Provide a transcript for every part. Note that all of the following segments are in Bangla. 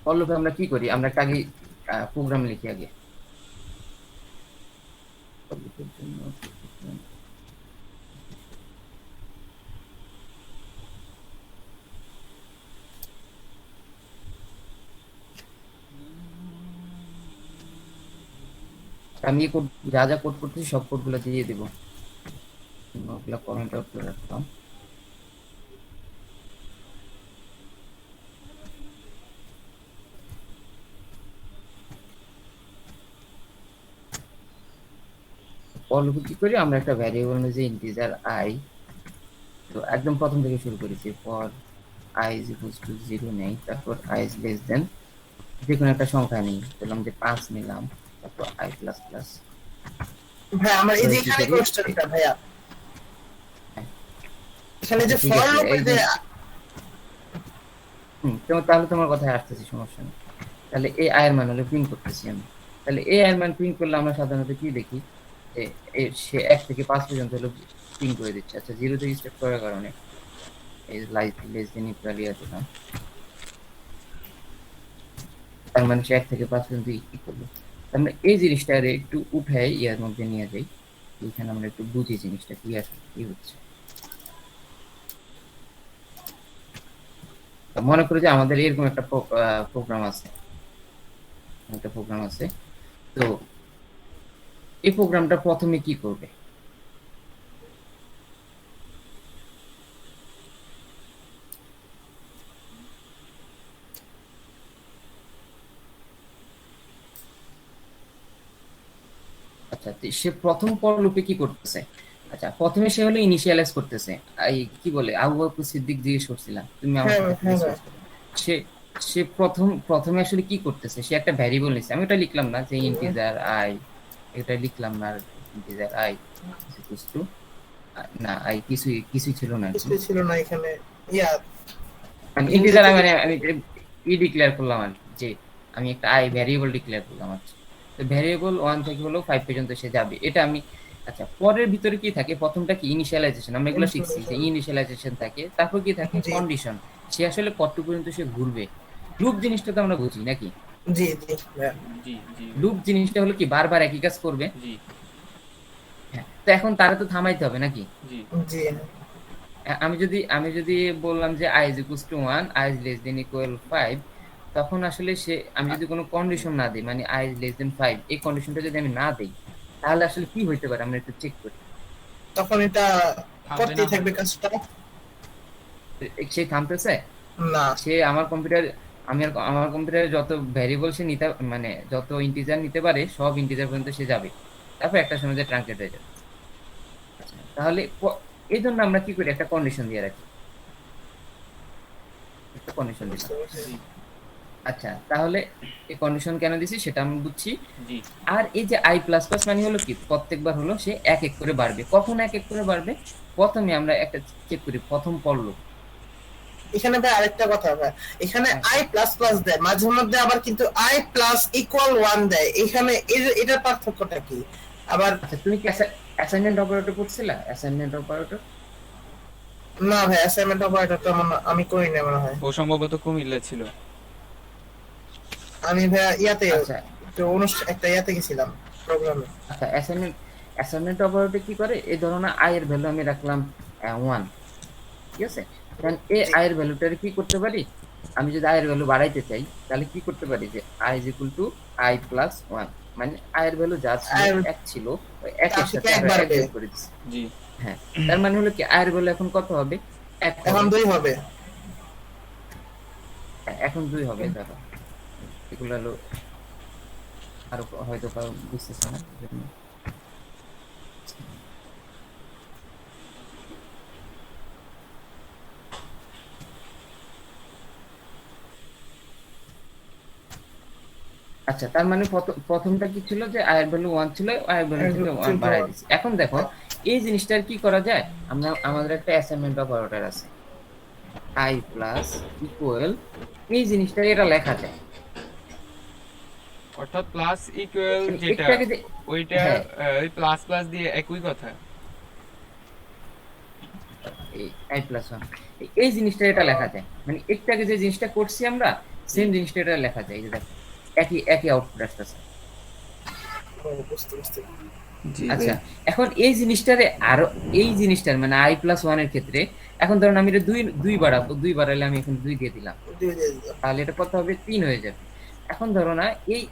ফর লুপে আমরা কি করি, আমরা একটা আগে প্রোগ্রাম লিখি আগে। for loop এর জন্য আমি কোড যা যা কোড করতেছি সব কোডগুলো দিয়ে দিব, ওগুলো কমেন্ট আউট করে রাখলাম। ফর লুপে কি করি, আমরা একটা ভ্যারিয়েবল যে ইন্টিজার আই, তো একদম প্রথম থেকে শুরু করেছি। For I is equals to 0 নেই, তারপর আই ইজ লেস দেন যে কোনো একটা সংখ্যা নেই, বললাম যে 5 নিলাম, তারপর আই প্লাস প্লাস। ভাই আমার এই যে কি এখানে করি, কোশ্চেনটা ভাইয়া, এখানে আচ্ছা যে ঠিক ফর আছে, লুপে এই যে যে তাহলে তোমার কথায় আসতেছি, সমস্যা নেই। তাহলে এই আয়ের মান হলে প্রিন্ট করতেছি আমি। তাহলে এই আয়ের মান প্রিন্ট করলে আমরা সাধারণত কি দেখি, যে সে 1 থেকে 5 পর্যন্ত হলো প্রিন্ট করে দিচ্ছে। আচ্ছা 0 থেকে স্টার্ট করার কারণে এই লেস দেন ইকুয়াল ইয়া দিলাম, তার মানে সে 1 থেকে 5 পর্যন্ত কি করলো। আমরা এই জিনিসটা একটু উঠাই ইয়ার মধ্যে নিয়ে যাই, এখানে আমরা একটু বুঝি জিনিসটা কি আসলে কি হচ্ছে। মনে করি যে আমাদের এরকম একটা প্রোগ্রাম আছে, তো এই প্রোগ্রামটা প্রথমে কি করবে, আচ্ছা সে প্রথম পর লুপে কি করতেছে। আচ্ছা প্রথমে সে হলো ইনিশিয়ালাইজ করতেছে, এই কি বলে আবু বকর সিদ্দিক জিজ্ঞেস করছিলাম, তুমি আমার হ্যাঁ সাথে হ্যাঁ ডিসকাস করো। সে সে প্রথমে আসলে কি করতেছে, সে একটা ভ্যারিয়েবল নিছে, আমি ওটা লিখলাম না যে ইন্টিজার আই, এটা লিখলাম না, ইন্টিজার আই ইকুয়ালস টু, না আই কিছুই ছিল না আর কি, কিছুই ছিল না এখানে, ইয়া মানে ইন্ডি ইন্টিজার থেকে আমি ডিক্লেয়ার করলাম আর কি, যে আমি একটা আই ভ্যারিয়েবল ডিক্লেয়ার করলাম আর কি। তো ভ্যারিয়েবল 1 থেকে হলো 5 পর্যন্ত সে যাবে, এটা আমি। আচ্ছা পরের ভিতরে কি থাকে, প্রথমটা কি ইনিশিয়ালাইজেশন, আমরা এগুলো শিখছি যে ইনস্টলেশন। ইনিশিয়ালাইজেশন থাকে, তারপর কি থাকে জি কন্ডিশন, সে আসলে কতটুকু পর্যন্ত সে ঘুরবে। লুপ জিনিসটা তো আমরা বুঝি নাকি, জি জি ভাইয়া। জি জি লুপ জিনিসটা হলো কি বারবার একই কাজ করবে। জি হ্যাঁ, তো এখন তারা তো থামাইতে হবে নাকি। জি জি আমি যদি বললাম যে i is equals to 1, i is less than equal 5, তখন আসলে আমি যদি কোনো কন্ডিশন না দিই, মানে i is less than 5 এই কন্ডিশনটা যদি আমি না দেই, তাহলে আসলে কি হইতে পারে আমরা একটু চেক করি। তখন এটা থামবে না করতেই থাকবে হয়তো। কাজটা। সে থামতেছে, না সে আমার কম্পিউটার, আমার কম্পিউটারে যত ভ্যারিয়েবল সে নিতে, মানে যত ইন্টিজার নিতে পারে সব ইন্টিজার পর্যন্ত সে যাবে, তারপর একটা সময় যে ট্রাঙ্কেট হয়ে যাবে। আচ্ছা তাহলে এই জন্য আমরা কি করি, একটা কন্ডিশন দিয়ে রাখি, একটা কন্ডিশন দিলাম। বুঝতে পারছি। জি আচ্ছা তাহলে এই কন্ডিশন কেন দিছি সেটা আমি বুঝছি। জি আর এই যে আই প্লাস প্লাস মানে হলো কি, প্রত্যেকবার হলো সে এক এক করে বাড়বে, কখন এক এক করে বাড়বে, প্রথমে আমরা একটা চেক করি প্রথম পড়লো। এখানে ভাই আরেকটা কথা ভাই, এখানে আই প্লাস প্লাস দেয় মাঝে মধ্যে, আবার কিন্তু আই প্লাস ইকুয়াল 1 দেয়, এখানে এটার পার্থক্যটা কি? আবার আচ্ছা তুমি কি অ্যাসাইনমেন্ট অপারেটর পড়ছিলা, অ্যাসাইনমেন্ট অপারেটর। না ভাই, অ্যাসাইনমেন্ট অপারেটর তো আমি করি না মনে হয়। ও সম্ভবত কুমিল্লা ছিল। আমি ভাই ইয়াতে আচ্ছা একটু একটা ইয়াতে গেছিলাম প্রোগ্রামে। আচ্ছা অ্যাসাইনমেন্ট অপারেটর কি করে, এই ধরো না আই এর ভ্যালু আমি রাখলাম 1, ঠিক আছে, কারণ এই জি আই এর ভ্যালুটারে কি করতে পারি, আমি যদি আই এর ভ্যালু বাড়াইতে চাই তাহলে কি করতে পারি, যে I is equal two I plus 1, মানে আই এর ভ্যালু যা ছিল আর 1 ছিল, ওই 1 তার এর থেকে সাথে আরো 1 একবারবে যোগ করে দিচ্ছি। জি হ্যাঁ, তার মানে হলো কি আই এর ভ্যালু এখন কত হবে, 1 এখন হবে। 2 হবে। হ্যাঁ, এখন 2 হবে ধরো, এগুলো হলো আরো হয়তো কারো বুঝতেছে না এজন্য। আচ্ছা তার মানে প্রথমটা কি ছিল, যে আয়ের ভ্যালু 1 ছিল, আয়ের ভ্যালু থেকে 1 বাড়াই দিছি। এখন দেখো এই জিনিসটার কি করা যায়, আমাদের একটা অ্যাসাইনমেন্ট অপারেটর আছে, আই প্লাস ইকুয়াল, এই জিনিসটা এটা লেখা যায়। অর্থাৎ প্লাস ইকুয়াল যেটা একটু আগে ওইটা হ্যাঁ ওই প্লাস প্লাস দিয়ে একই কথা। আই প্লাস ওয়ান, এই জিনিসটা এটা লেখা যায়, মানে একটু আগে যে জিনিসটা করছি আমরা সেম জিনিসটা এটা লেখা যায়। এই যে দেখো একই একই আউটপুট আসতেছে। বুঝতে বুঝতে জি আচ্ছা, এখন এই জিনিসটারে আরো, এই জিনিসটার মানে আই প্লাস ওয়ান এর ক্ষেত্রে এখন ধরুন আমি এটা দুই দুই বাড়াবো, দুই বাড়ালে আমি এখন দুই দিয়ে দিলাম, দিয়ে দিয়ে দিলাম। তাহলে এটা কত হবে, তিন হয়ে যাবে। এখন ধরো না এই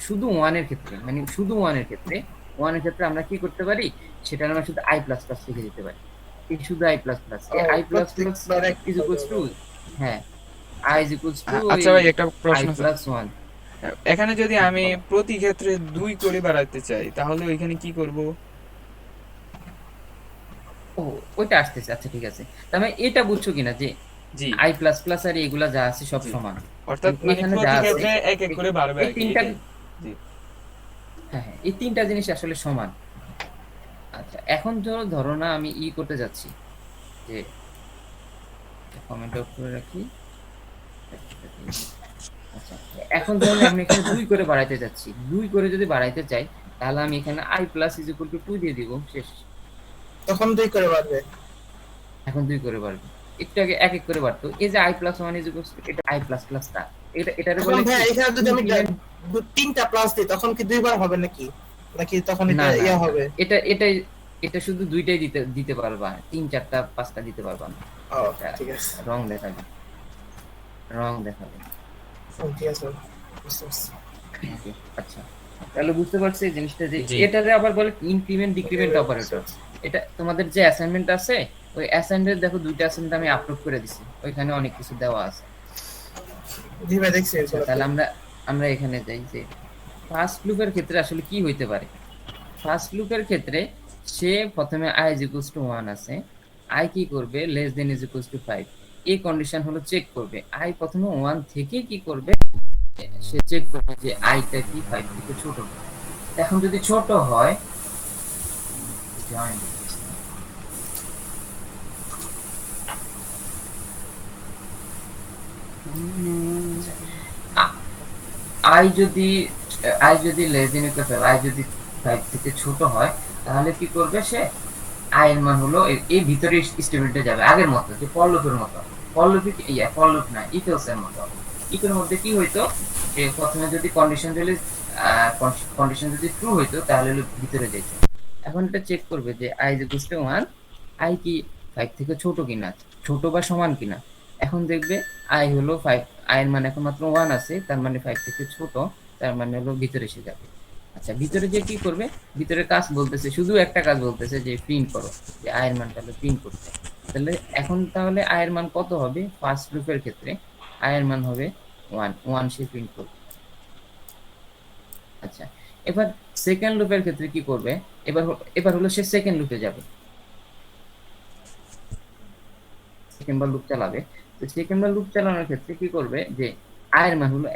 শুধু ওয়ানের ক্ষেত্রে, মানে শুধু ওয়ানের ক্ষেত্রে, ওয়ানের ক্ষেত্রে আমরা কি করতে পারি, সেটা আমরা শুধু আই প্লাস প্লাস লিখে দিতে পারি। এই শুধু আই প্লাস প্লাস, এই আই প্লাস প্লাস প্রত্যেকবার ইজ ইকুয়ালস টু, হ্যাঁ, আই ইজ ইকুয়ালস টু আচ্ছা ভাই, একটা আই প্রশ্ন স্যার। Plus one. এখানে যদি আমি প্রতি ক্ষেত্রে 2 করে বাড়াতে চাই তাহলে ওইখানে কি করব? ও, ওইটা আসতেছে, আচ্ছা ঠিক আছে। তার মানে এটা বুঝছো কিনা যে জি আই প্লাস প্লাস আর এগুলা যা আছে সব জি, সমান, অর্থাৎ মানে এখানে যা প্রতি আছে ক্ষেত্রে এক এক করে বাড়বে এই আর কি, তিনটা, এটাই। জি হ্যাঁ হ্যাঁ, এই তিনটা জিনিস আসলে সমান। আচ্ছা, এখন ধরো ধরো না আমি করতে যাচ্ছি যে, কমেন্ট আউট করে রাখি। আচ্ছা, এখন ধরুন আমি এখানে দুই করে বাড়াইতে যাচ্ছি, দুই করে যদি বাড়াইতে চাই তাহলে আমি এখানে I plus is equal to two দিয়ে দিব, শেষ। তখন দুই করে বাড়বে। এখন দুই করে বাড়বে, একটু আগে এক এক করে বাড়তো। এই যে I plus one is equal two, এটা আই প্লাস প্লাস টা, এটা এটারে এখন বলে ভাই কি এখানে যদি আমি ইনক্রিমেন্ট। তিনটা প্লাস দিই তখন কি দুইবার হবে নাকি, নাকি তখন না এটা না ইয়া না, হবে? এটা এটাই, এটা শুধু দুইটাই দিতে দিতে পারবা, তিন চারটা পাঁচটা দিতে পারবা না। ও এটা ঠিক আছে। রং দেখাবে, রং দেখাবে। ঠিক আছে, বুঝতে পারছি। ওকে, আচ্ছা, তাহলে বুঝতে পারছি এই জিনিসটা যে জি এটারে আবার বলে ইনক্রিমেন্ট ডিক্রিমেন্ট অপারেটর। এটা তোমাদের যে অ্যাসাইনমেন্ট আছে, ওই অ্যাসাইনমেন্ট দেখো, দুইটা অ্যাসাইনমেন্ট আমি আপলোড করে দিছি, ওইখানে অনেক কিছু দেওয়া আছে। জি ভাই দেখছি আচ্ছা, এগুলো। তাহলে আমরা আমরা এখানে যাই যে ফার্স্ট লুপের ক্ষেত্রে আসলে কি হইতে পারে। ফার্স্ট লুপের ক্ষেত্রে সে প্রথমে আই ইজ ইকুয়ালস টু 1 আছে, আই কি করবে, less than is equals to 5, এই কন্ডিশন হলো চেক করবে। আই প্রথমে 1 থেকে কি করবে, সে চেক করবে যে আইটা কি 5 থেকে ছোট। এখন যদি ছোট হয়, আই যদি, আই যদি লেস দেন ইকুয়াল, আই যদি 5 থেকে ছোট হয়, তাহলে কি করবে সে, আই এর মান হলো এই ভিতরে স্টেবিলিটি যাবে আগের মতো, যে ফর লুপের মতো। ফর লুপে ইয়া, ফর লুপ না, ইফ এলস এর মতো। ইফের মধ্যে কি হইতো, যে প্রথমে যদি কন্ডিশন দিলে, কন্ডিশন যদি ট্রু হইতো তাহলে loop ভিতরে যেত। এখন এটা চেক করবে যে I is equal two 1, I কি 5 থেকে ছোট কিনা, ছোট বা সমান কিনা। এখন দেখবে আই হলো 5, আই এর মান এখন মাত্র 1 আছে, তার মানে 5 থেকে ছোট, তার মানে হলো ভিতরে এসে যাবে। আচ্ছা, ভিতরে যে কি করবে, ভিতরে কাজ বলতেছে, শুধু একটা কাজ বলতেছে যে প্রিন্ট করো, যে আয়ের মান তাহলে প্রিন্ট করতে। তাহলে এখন তাহলে আয়ের মান কত হবে, ফার্স্ট লুপের ক্ষেত্রে আয়ের মান হবে 1, 1 সে প্রিন্ট করবে। আচ্ছা, এবার সেকেন্ড লুপের ক্ষেত্রে কি করবে, এবার হলো সে সেকেন্ড লুপে যাবে, সেকেন্ড বার লুপ চালাবে। তো সেকেন্ড বার লুপ চালানোর ক্ষেত্রে কি করবে, যে আয়ের মান হলো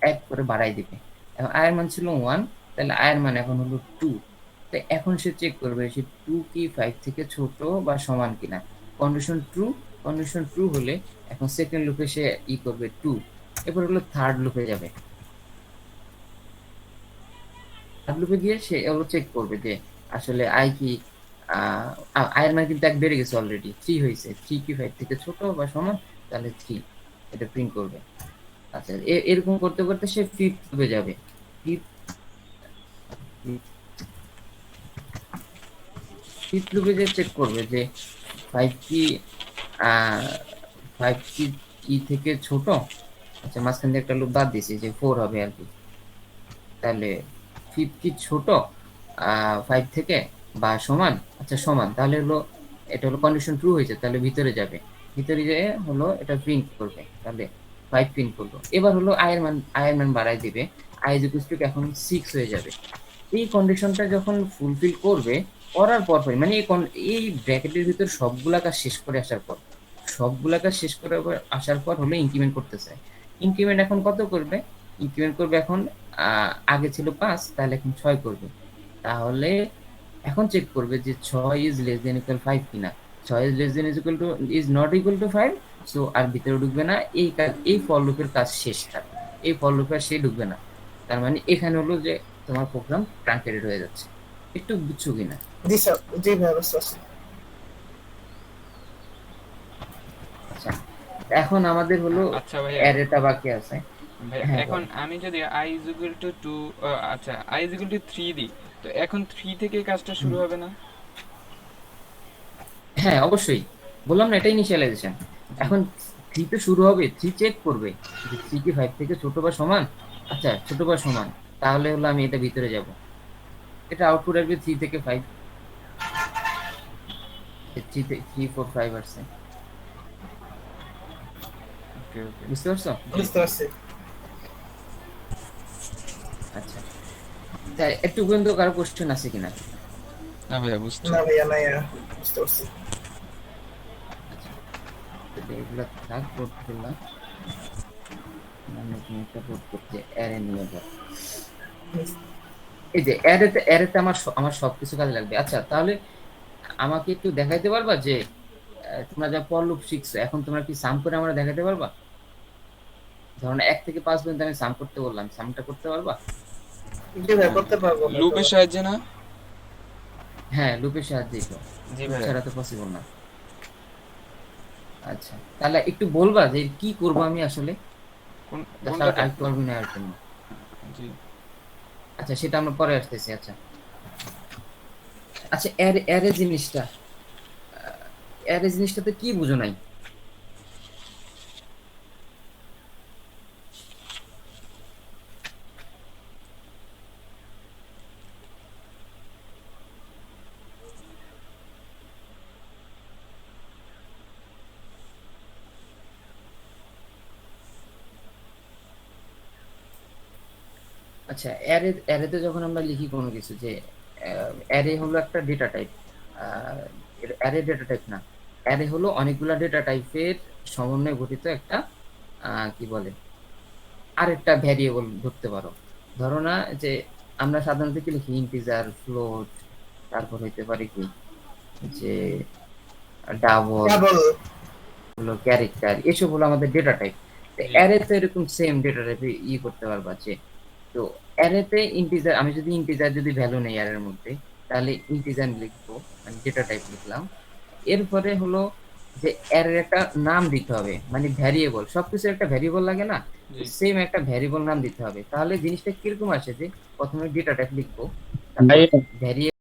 এক করে বাড়াই দিবে। এখন আয়ের মান ছিল 1, তাহলে আয়ের মান এখন হলো 2। তো এখন সে চেক করবে সে 2 কি 5 থেকে ছোট বা সমান কিনা। কন্ডিশন ট্রু, কন্ডিশন ট্রু হলে এখন সেকেন্ড লুপে সে করবে 2। এরপর হলো থার্ড লুপে যাবে, থার্ড লুপে গিয়ে সে হলো চেক করবে যে আসলে আই কি, আয়ের মান কিন্তু এক বেড়ে গেছে অলরেডি, 3 হয়েছে, 3 কি 5 থেকে ছোট বা সমান, তাহলে 3 এটা প্রিন্ট করবে। আচ্ছা, এরকম করতে করতে সে ফিফথ লুপে যাবে। ফিফথ লুপে যে চেক করবে যে 5 কি, 5 কি কি থেকে ছোট। আচ্ছা, মাঝখান দিয়ে একটা লুপ বাদ দিয়েছি যে 4 হবে আর কি। তাহলে ফিফথ কি ছোট 5 থেকে বা সমান, আচ্ছা সমান, তাহলে হলো এটা হলো কন্ডিশন ট্রু হয়েছে, তাহলে ভিতরে যাবে, ভিতরে যেয়ে হলো এটা প্রিন্ট করবে, তাহলে 5 প্রিন্ট করলো। এবার হলো আয়ের মান বাড়াই দিবে, আই ইজ ইকুয়াল টু এখন 6 হয়ে যাবে। এই কন্ডিশনটা যখন ফুলফিল করবে, করার পর মানে এই ব্র্যাকেটের ভিতর সবগুলা কাজ শেষ করে আসার পর, সবগুলা কাজ শেষ করে আসার পর হলো ইনক্রিমেন্ট করতেছে। ইনক্রিমেন্ট এখন কত করবে, ইনক্রিমেন্ট করবে এখন, আগে ছিল 5, তাহলে এখন 6 করবে। তাহলে এখন চেক করবে যে 6 ইজ লেস দেন ইকুয়াল 5 কিনা। 6 is less than is not equal to 5, so আর ভিতরে ঢুকবে না। এই কাজ, এই ফর লুপের কাজ শেষ, তার এই ফর লুপে আর সে ঢুকবে না। তার মানে এখানে হলো যে তোমার প্রোগ্রাম ট্রাঙ্কেটেড হয়ে যাচ্ছে। একটু বুঝছো কিনা? জি স্যার, জি ভাই বুঝতে পারছি। এখন আমাদের হলো আচ্ছা ভাইয়া, অ্যারেটা বাকি আছে। ভাইয়া হ্যাঁ এখন বল। আমি যদি i is equal to 2, আচ্ছা i is equal to 3 দিই, তো এখন 3 থেকে কাজটা শুরু হবে না? হ্যাঁ অবশ্যই, বললাম না এটা ইনিশিয়ালাইজেশন। জি। এখন থ্রি তো শুরু হবে, থ্রি চেক করবে যে থ্রি কি ফাইভ থেকে ছোট বা সমান। আচ্ছা ছোট বা সমান, তাহলে হলো আমি এটা ভিতরে যাব, এটা আউটপুট আসবে থ্রি থেকে five, three three four five আসছে। ওকে ওকে। বুঝতে পারছো? জি। বুঝতে পারছি। আচ্ছা, তাই একটু পর্যন্ত কারো কোশ্চেন আছে কিনা? না ভাইয়া বুঝছি। না ভাইয়া, না ভাইয়া, বুঝতে পারছি। আচ্ছা, তাহলে এগুলো থাক, কোড করলাম। নতুন একটা কোড করতে অ্যারে নিয়ে যাও। এই যে অ্যারেতে, অ্যারেতে আমার সবকিছু কাজে লাগবে। আচ্ছা তাহলে আমাকে একটু দেখাইতে পারবা যে তোমরা যা ফর লুপ শিখছো, এখন তোমরা কি সাম করে আমরা দেখাতে পারবা? ধরুন 1 থেকে 5 পর্যন্ত আমি সাম করতে বললাম, সামটা করতে পারবা? জি ভাই, করতে পারবো হয়তো। লুপের সাহায্যে না? হ্যাঁ লুপের সাহায্যেই তো, জি লুপ ভাইয়া। ছাড়া তো পসিবল না। আচ্ছা তাহলে একটু বলবা যে কি করব আমি আসলে, জাস্ট কোনটাতে? আরেকটু অল্প নেওয়ার জন্য। জি। আচ্ছা সেটা আমরা পরে আসতেছি। আচ্ছা আচ্ছা, অ্যারে, অ্যারে জিনিসটা, অ্যারে জিনিসটাতে কি বুঝো নাই? আচ্ছা অ্যারে, অ্যারেতে যখন আমরা লিখি কোনো কিছু যে অ্যারে হলো একটা data type, array data type না, অ্যারে হলো অনেকগুলা ডেটা টাইপের সমন্বয়ে গঠিত একটা কি বলে আরেকটা ভ্যারিয়েবল ধরতে পারো। ধরো না যে আমরা সাধারণত কি লিখি ইন্টিজার, ফ্লোট, তারপর হইতে পারে কি যে ডাবল, ডাবল। হলো ক্যারেক্টার, এসব হলো আমাদের ডেটা টাইপ। জি। অ্যারে তো এরকম সেম ডেটা টাইপে করতে পারবা যে, তো অ্যারেতে ইন্টিজার, আমি যদি ইন্টিজার যদি ভ্যালু নেই অ্যারের মধ্যে, তাহলে ইন্টিজার লিখবো, মানে ডেটা টাইপ লিখলাম। এরপরে হলো যে অ্যারের একটা নাম দিতে হবে, মানে ভ্যারিয়েবল, সবকিছু একটা ভ্যারিয়েবল লাগে না, জি। সেম একটা ভ্যারিয়েবল নাম দিতে হবে। তাহলে জিনিসটা কিরকম আসে যে প্রথমে ডেটা টাইপ লিখবো, তারপর ভাই ভ্যারিয়েবল